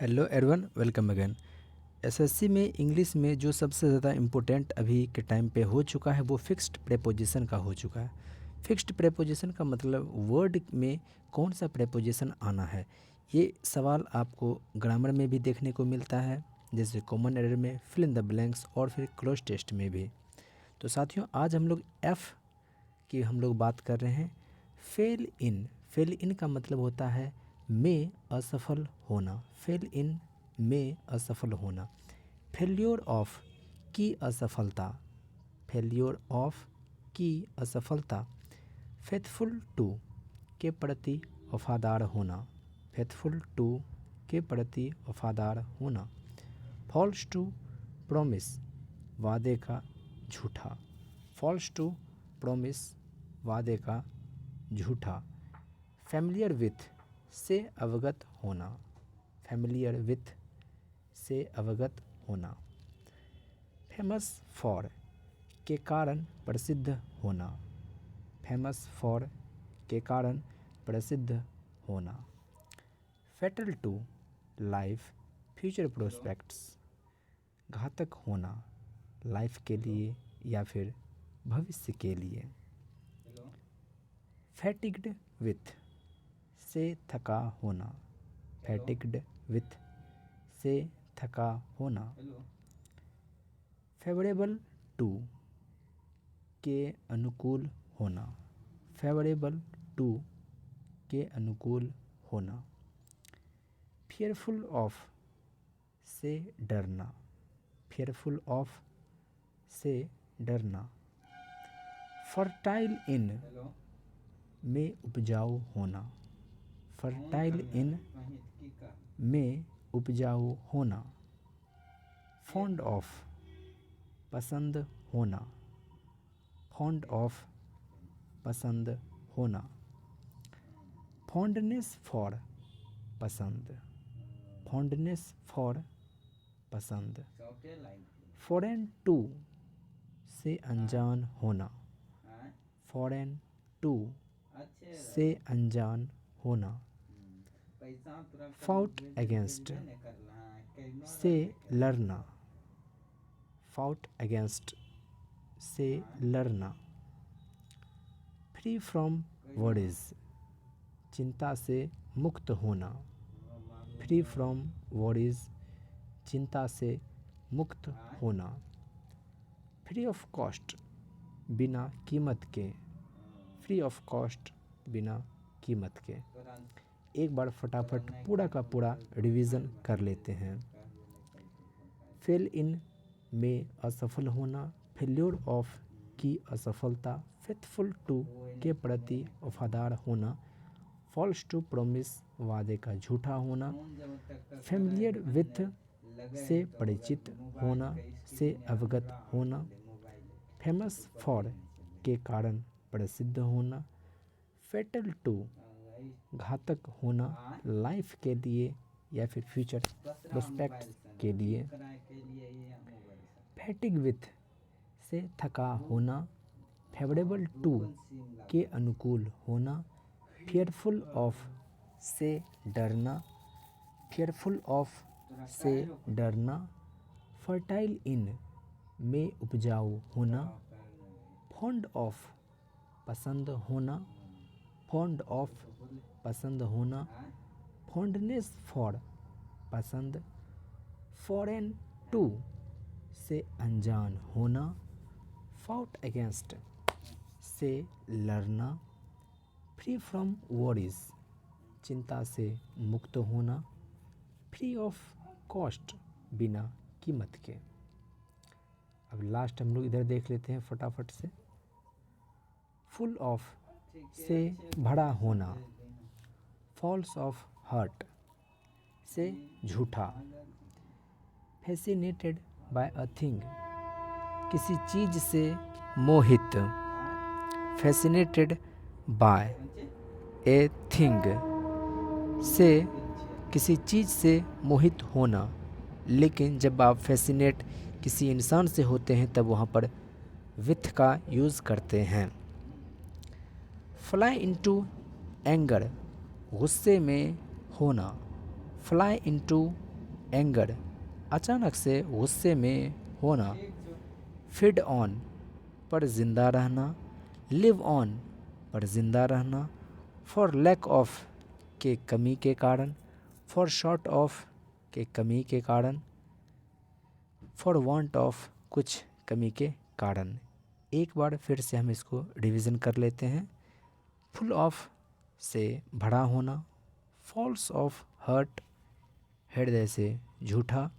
Hello everyone, welcome again. SSC में English में जो सबसे ज़्यादा इम्पोर्टेंट अभी के टाइम पे हो चुका है वो फिक्स्ड प्रेपोजिशन का हो चुका है। फिक्स्ड प्रेपोजिशन का मतलब वर्ड में कौन सा प्रेपोजिशन आना है। ये सवाल आपको ग्रामर में भी देखने को मिलता है, जैसे कॉमन एरर में, फिल इन द ब्लैंक्स और फिर क्लोज टेस्ट में भी। तो साथियों, आज हम लोग एफ़ की बात कर रहे हैं। फेल इन। फेल इन का मतलब होता है में असफल होना। फेल इन में असफल होना। फेल्योर ऑफ की असफलता। फेल्योर ऑफ की असफलता। फेथफुल टू के प्रति वफादार होना। फेथफुल टू के प्रति वफादार होना। फॉल्स टू प्रॉमिस वादे का झूठा। फॉल्स टू प्रॉमिस वादे का झूठा। फैमिलियर विथ से अवगत होना। फैमिलियर विथ से अवगत होना। फेमस फॉर के कारण प्रसिद्ध होना। फेमस फॉर के कारण प्रसिद्ध होना। Fatal to life future prospects घातक होना लाइफ के लिए या फिर भविष्य के लिए। फैटिग्ड विथ से थका होना। फैटिग्ड विथ से थका होना। फेवरेबल टू के अनुकूल होना। फेवरेबल टू के अनुकूल होना। फियरफुल ऑफ से डरना। फियरफुल ऑफ से डरना। फर्टाइल इन में उपजाऊ होना। फर्टाइल इन में उपजाऊ होना। फॉन्ड ऑफ पसंद होना। फॉन्ड ऑफ पसंद होना। फॉन्डनेस फॉर पसंद। फॉन्डनेस फॉर पसंद। फॉरेन टू से अनजान होना। फॉरेन टू से अनजान होना। फाउट अगेंस्ट से लड़ना। फाउट अगेंस्ट से लड़ना। फ्री फ्रॉम वरीज चिंता से मुक्त होना। फ्री फ्रॉम वरीज चिंता से मुक्त होना। फ्री ऑफ कॉस्ट बिना कीमत के। फ्री ऑफ कॉस्ट बिना कीमत के। एक बार फटाफट पूरा का पूरा रिवीजन कर लेते हैं। फेल इन में असफल होना। फेल्योर ऑफ की असफलता। फेथफुल टू के प्रति वफादार होना। फॉल्स टू प्रॉमिस वादे का झूठा होना। फैमिलियर विथ से परिचित होना, से अवगत होना। फेमस फॉर के कारण प्रसिद्ध होना। फेटल टू घातक होना लाइफ के लिए या फिर फ्यूचर प्रोस्पेक्ट के लिए। फैटिग विथ से थका होना। फेवरेबल टू के अनुकूल होना। फियरफुल ऑफ से डरना। फियरफुल ऑफ से डरना। फर्टाइल इन में उपजाऊ होना। फॉन्ड ऑफ पसंद होना। फॉन्ड ऑफ पसंद होना। फॉन्डनेस फॉर पसंद। फॉरेन टू से अनजान होना। फाउट अगेंस्ट से लड़ना। फ्री फ्रॉम वरीज चिंता से मुक्त होना। फ्री ऑफ कॉस्ट बिना कीमत के। अब लास्ट हम लोग इधर देख लेते हैं फटाफट से। फुल ऑफ से भरा होना। फॉल्स ऑफ हर्ट से झूठा। फैसिनेटेड बाय अ थिंग किसी चीज़ से मोहित। फैसिनेटेड बाय ए थिंग से किसी चीज़ से मोहित होना। लेकिन जब आप फैसिनेट किसी इंसान से होते हैं तब वहाँ पर विथ का यूज़ करते हैं। फ्लाई इनटू एंगर गुस्से में होना। फ्लाई इनटू एंगर अचानक से गुस्से में होना, फीड ऑन पर ज़िंदा रहना, लिव ऑन पर ज़िंदा रहना, फॉर लैक ऑफ के कमी के कारण, फॉर शॉर्ट ऑफ के कमी के कारण, फॉर वांट ऑफ कुछ कमी के कारण। एक बार फिर से हम इसको रिवीजन कर लेते हैं। फुल ऑफ से भरा होना, फॉल्स ऑफ हर्ट हृदय से झूठा,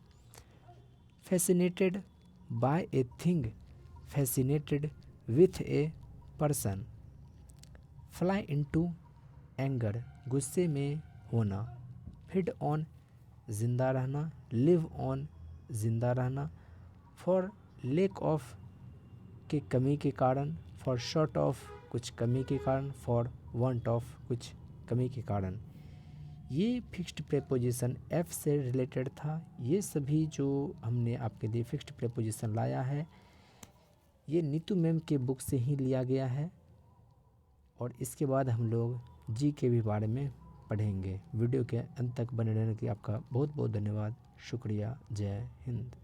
fascinated by a thing fascinated with a person, fly into anger गुस्से में होना, फीड ऑन जिंदा रहना, लिव ऑन जिंदा रहना, फॉर लेक ऑफ के कमी के कारण, फॉर शॉर्ट ऑफ कुछ कमी के कारण, फॉर वांट ऑफ कुछ कमी के कारण। ये फिक्स्ड प्रेपोजिशन एफ से रिलेटेड था। ये सभी जो हमने आपके लिए फिक्स्ड प्रेपोजिशन लाया है ये नीतू मैम के बुक से ही लिया गया है। और इसके बाद हम लोग जी के भी बारे में पढ़ेंगे। वीडियो के अंत तक बने रहने के लिए आपका बहुत बहुत धन्यवाद। शुक्रिया। जय हिंद।